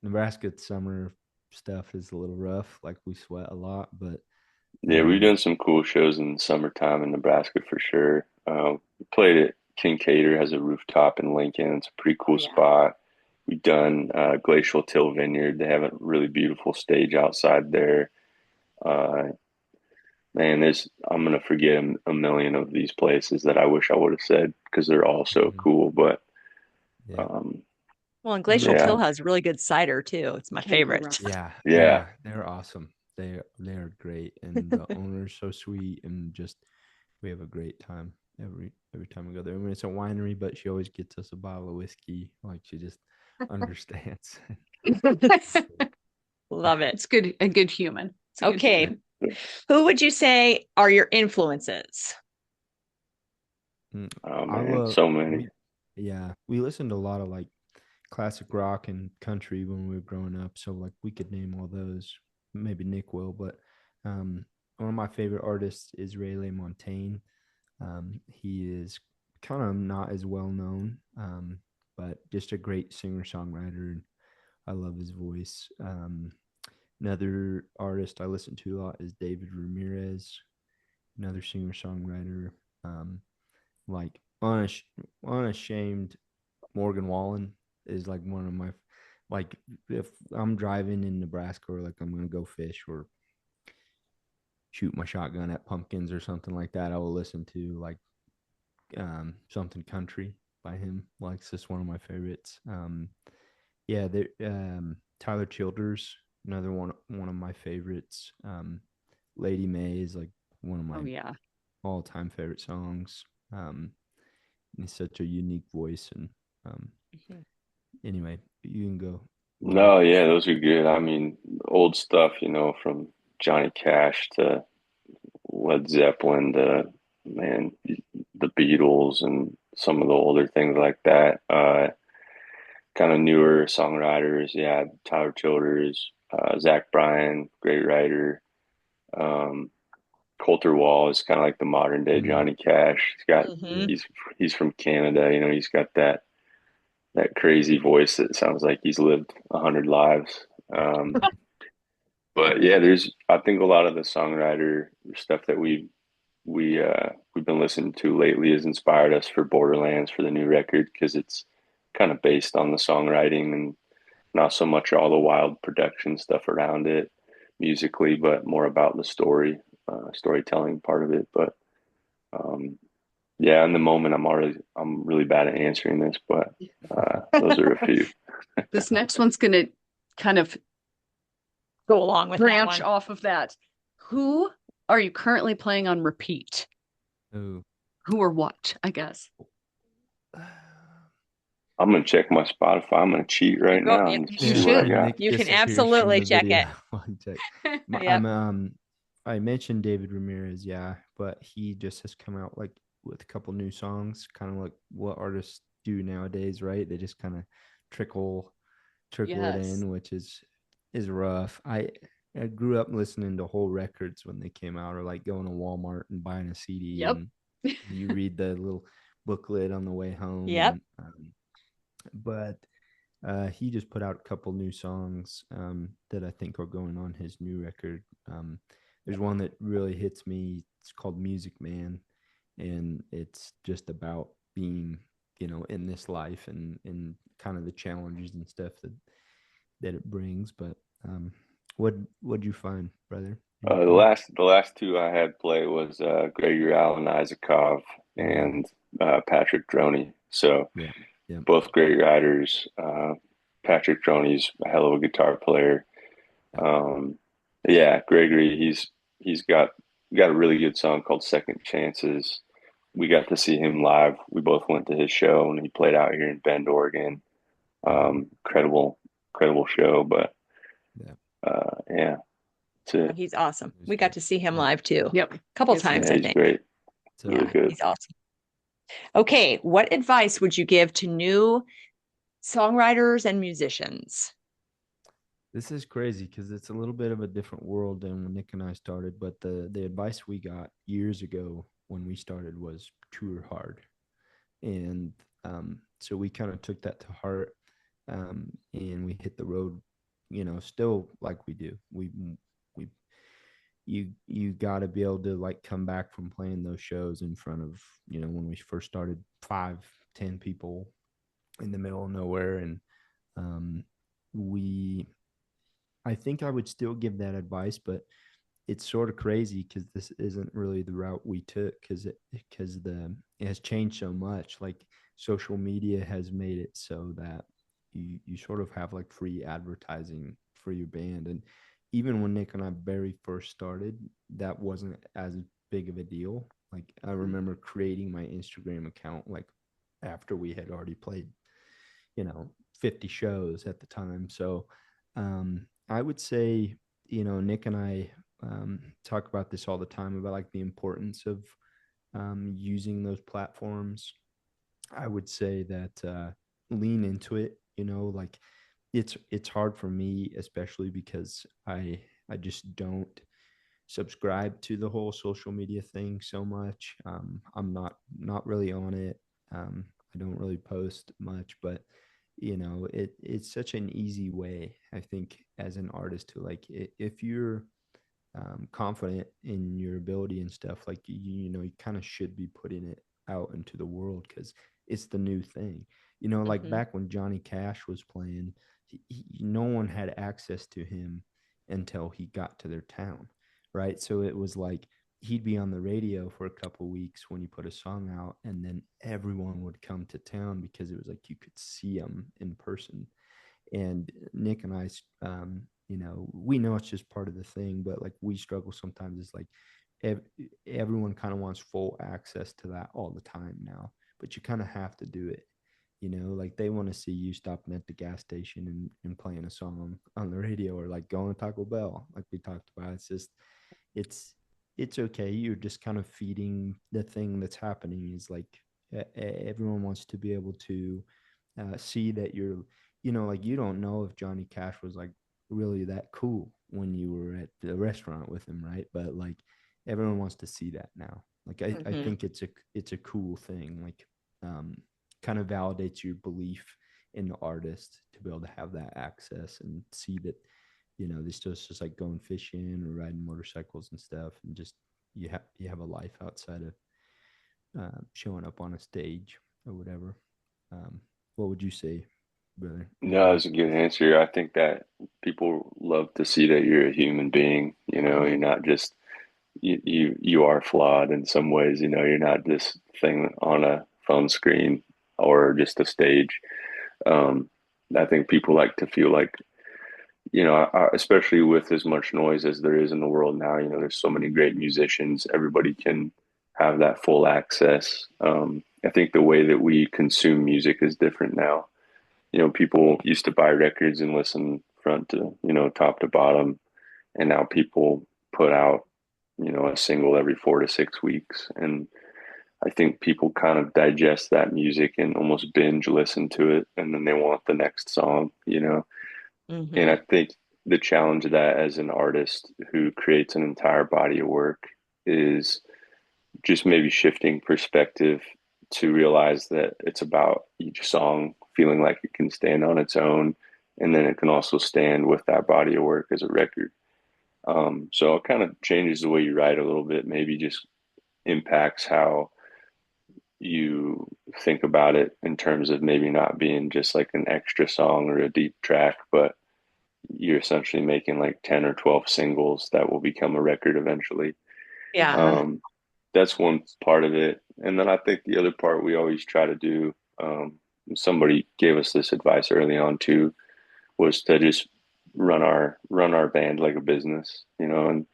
Nebraska summer stuff is a little rough, like we sweat a lot, but yeah, we've done some cool shows in the summertime in Nebraska for sure. We played at Kincaid, has a rooftop in Lincoln. It's a pretty cool spot. We've done Glacial Till Vineyard. They have a really beautiful stage outside there. Man, I'm gonna forget a million of these places that I wish I would have said because they're all so cool. But well, and Glacial Till has really good cider too. It's my favorite. Yeah, they're awesome. They are great, and the owner's so sweet, and just we have a great time every time we go there. I mean, it's a winery, but she always gets us a bottle of whiskey. Like she just understands. Love it. It's good. A good human. Okay. Who would you say are your influences? Oh man, so many. We listened to a lot of like classic rock and country when we were growing up, so like we could name all those. Maybe Nick will, but one of my favorite artists is Ray LaMontagne. He is kind of not as well known, but just a great singer-songwriter, and I love his voice. Another artist I listen to a lot is David Ramirez, another singer-songwriter. Like unashamed Morgan Wallen is like one of my, like if I'm driving in Nebraska or like I'm gonna go fish or shoot my shotgun at pumpkins or something like that, I will listen to like something country by him. Like it's just one of my favorites. Yeah, there Tyler Childers, another one of my favorites. Lady May is like one of Oh my yeah. all-time favorite songs. He's such a unique voice, and um Mhm. anyway, you can go. No, yeah, those are good. I mean, old stuff, from Johnny Cash to Led Zeppelin to, man, the Beatles and some of the older things like that. Kind of newer songwriters, yeah, Tyler Childers, Zach Bryan, great writer. Um, Coulter Wall is kind of like the modern day Mm, Johnny Cash. Mhm. He's from Canada, he's got that crazy voice that sounds like he's lived 100 lives. But yeah, there's I think a lot of the songwriter stuff that we've been listening to lately has inspired us for Borderlands for the new record because it's kind of based on the songwriting and not so much all the wild production stuff around it musically, but more about the storytelling part of it. But um, yeah, in the moment, I'm really bad at answering this, but those are a few. This next one's going to kind of Go along with that branch one. off of that. Who are you currently playing on repeat? oh, Who or what, I guess. I'm gonna check my Spotify. I'm gonna cheat right Go, now yeah, and You see what I should. and got. Nick you can disappears from absolutely the check video it. while he checks. Yep. I mentioned David Ramirez, yeah, but he just has come out like with a couple new songs, kind of like what artists do nowadays, right? They just kind of trickle it Yes. in, which is rough. I grew up listening to whole records when they came out, or like going to Walmart and buying a CD, Yep. and you read the little booklet on the way home, Yep. and but he just put out a couple new songs that I think are going on his new record. There's one that really hits me. It's called Music Man, and it's just about being, in this life and kind of the challenges and stuff that it brings. But what'd you find, brother? The Anything? last two I had play was Gregory Alan Isakov Mm, and Patrick Droney. So yeah, yeah, both great writers. Patrick Droney's a hell of a guitar player. yeah. Um, yeah, Gregory, he's got a really good song called Second Chances. We got to see him live. We both went to his show and he played out here in Bend, Oregon. Mm, Incredible show, but yeah. yeah, it's Oh, he's awesome. It was We got good. to see him Yeah. live too. Yep. A couple It's times, yeah, I he's think. great, really Yeah, So good. he's awesome. Okay, what advice would you give to new songwriters and musicians? this is crazy because it's a little bit of a different world than when Nick and I started. But the advice we got years ago when we started was tour hard, and so we kind of took that to heart, and we hit the road. Still like we do. We you got to be able to like come back from playing those shows in front of when we first started 5-10 people in the middle of nowhere, and um, we I think I would still give that advice, but it's sort of crazy because this isn't really the route we took it has changed so much. Like social media has made it so that you sort of have like free advertising for your band, and even when Nick and I very first started, that wasn't as big of a deal. Like I remember creating my Instagram account like after we had already played, 50 shows at the time. So I would say, Nick and I talk about this all the time about like the importance of using those platforms. I would say that lean into it. Like it's hard for me, especially because I just don't subscribe to the whole social media thing so much. I'm not really on it. I don't really post much, but it's such an easy way, I think, as an artist to like if you're confident in your ability and stuff, like you kind of should be putting it out into the world because it's the new thing. Like Mhm. back when Johnny Cash was playing, no one had access to him until he got to their town, right? So it was like he'd be on the radio for a couple weeks when he put a song out, and then everyone would come to town because it was like you could see him in person. And Nick and I, you know, we know it's just part of the thing, but like we struggle sometimes. It's like everyone kind of wants full access to that all the time now, but you kind of have to do it. You know, like they want to see you stopping at the gas station and playing a song on the radio, or like going to Taco Bell, like we talked about. It's just, it's, it's okay. You're just kind of feeding the thing that's happening. Is like everyone wants to be able to see that you're, you know, like you don't know if Johnny Cash was like really that cool when you were at the restaurant with him, right? But like everyone wants to see that now. Like I Mhm. think it's a cool thing. Like kind of validates your belief in the artist to be able to have that access and see that, you know, this just like going fishing or riding motorcycles and stuff, and just you have a life outside of showing up on a stage or whatever. What would you say, brother? No, that's a good answer. I think that people love to see that you're a human being. You know, you're not just you are flawed in some ways. You know, you're not this thing on a phone screen or just a stage. Um, I think people like to feel like, you know, especially with as much noise as there is in the world now, you know, there's so many great musicians. Everybody can have that full access. I think the way that we consume music is different now. You know, people used to buy records and listen front to, you know, top to bottom, and now people put out, you know, a single every 4 to 6 weeks. And I think people kind of digest that music and almost binge listen to it, and then they want the next song, you know. And I Mhm. think the challenge of that as an artist who creates an entire body of work is just maybe shifting perspective to realize that it's about each song feeling like it can stand on its own, and then it can also stand with that body of work as a record. So it kind of changes the way you write a little bit, maybe just impacts how you think about it in terms of maybe not being just like an extra song or a deep track, but you're essentially making like 10 or 12 singles that will become a record eventually. Yeah. Um, that's one part of it. And then I think the other part we always try to do, somebody gave us this advice early on too, was to just run our band like a business, you know, and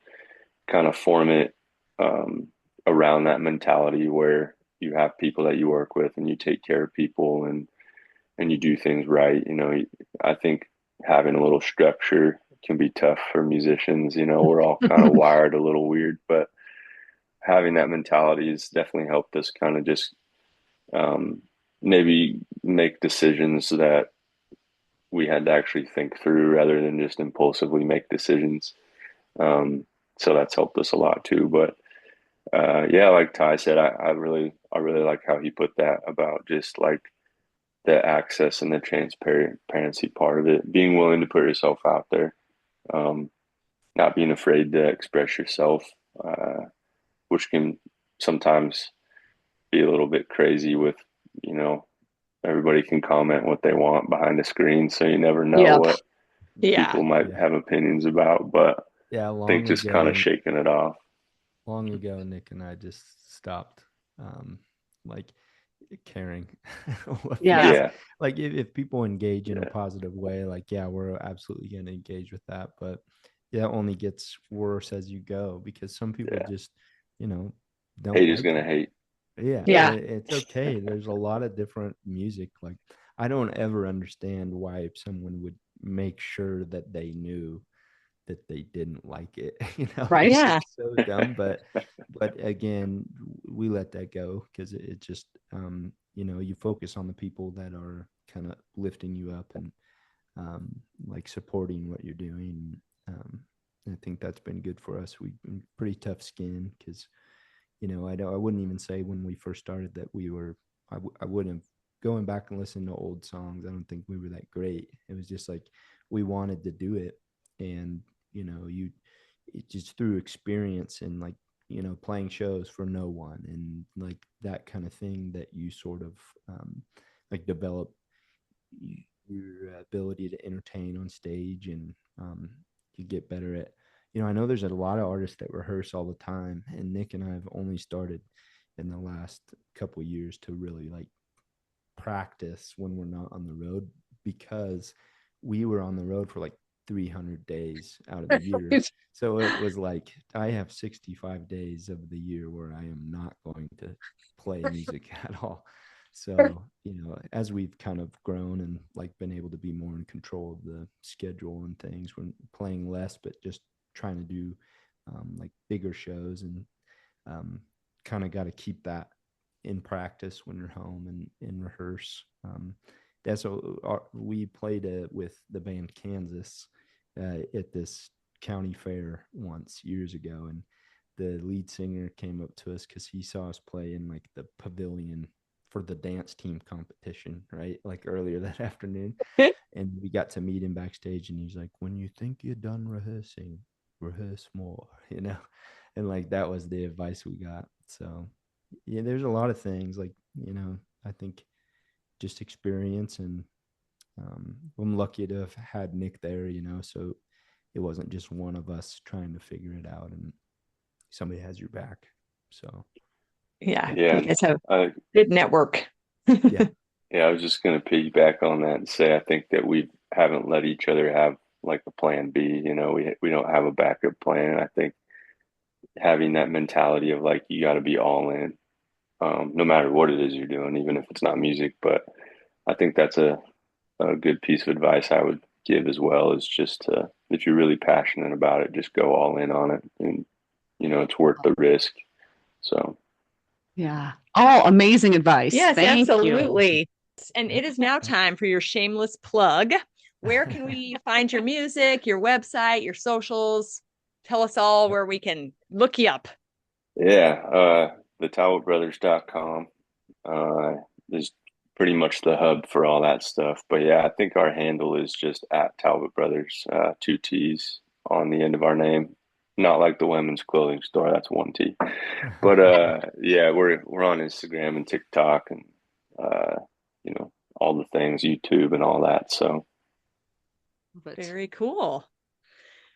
kind of form it um, around that mentality where you have people that you work with and you take care of people and you do things right. You know, I think having a little structure can be tough for musicians. You know, we're all kind of wired a little weird, but having that mentality has definitely helped us kind of just um, maybe make decisions that we had to actually think through rather than just impulsively make decisions. Um, so that's helped us a lot too. But yeah, like Ty said, I really like how he put that about just like the access and the transparency part of it, being willing to put yourself out there, um, not being afraid to express yourself, which can sometimes be a little bit crazy with, you know, everybody can comment what they want behind the screen, so you never know Yep. what Yeah. people might Yeah. have opinions about. But I Yeah. think just kind of shaking it off. Long ago, Nick and I just stopped, like caring what Yeah. people's, Yeah, like if people engage in a yeah, positive way, like, yeah, we're absolutely going to engage with that. But yeah, it only gets worse as you go, because some people yeah. just, you know, don't Hate is like gonna it. hate. Yeah, Yeah. it's okay. There's a lot of different music. Like, I don't ever understand why someone would make sure that they knew that they didn't like it. You know, Right. it's Yeah. just so dumb. But again, we let that go because it just, you know, you focus on the people that are kind of lifting you up and like supporting what you're doing. Um, I think that's been good for us. We've been pretty tough skin because, you know, I wouldn't even say when we first started that we were, I wouldn't have, going back and listening to old songs, I don't think we were that great. It was just like we wanted to do it. And, you know, it just through experience and like, you know, playing shows for no one and like that kind of thing that you sort of like develop your ability to entertain on stage, and you get better at, you know, I know there's a lot of artists that rehearse all the time, and Nick and I have only started in the last couple years to really like practice when we're not on the road, because we were on the road for like 300 days out of the year. So it was like, I have 65 days of the year where I am not going to play music at all. So, as we've kind of grown and like been able to be more in control of the schedule and things, we're playing less, but just trying to do like bigger shows, and kind of got to keep that in practice when you're home and in rehearse. That's what we played with the band Kansas at this county fair once years ago, and the lead singer came up to us because he saw us play in like the pavilion for the dance team competition, right? Like earlier that afternoon. And we got to meet him backstage, and he's like, when you think you're done rehearsing, rehearse more, and like that was the advice we got. So yeah, there's a lot of things like, I think just experience, and I'm lucky to have had Nick there, so it wasn't just one of us trying to figure it out, and somebody has your back. So yeah, Yeah. you guys have a good network. yeah. Yeah, I was just going to piggyback on that and say I think that we haven't let each other have like a plan B. We don't have a backup plan. And I think having that mentality of like you got to be all in, no matter what it is you're doing, even if it's not music. But I think that's a good piece of advice I would give as well, is just to, if you're really passionate about it, just go all in on it, and it's worth the risk. So Yeah. All amazing advice. Yes, Thank you. absolutely. And it is now time for your shameless plug. Where can we find your music, your website, your socials? Tell us all where we can look you up. yeah, the talbottbrothers.com is pretty much the hub for all that stuff. But yeah, I think our handle is just at Talbott Brothers, 2 T's on the end of our name. Not like the women's clothing store, that's 1 T. But yeah, we're on Instagram and TikTok and all the things, YouTube and all that. So Very cool.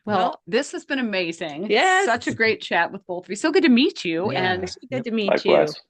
Well, this has been amazing. Yes. Such a great chat with both of you. So good to meet you. Yeah. And Good to meet likewise. you.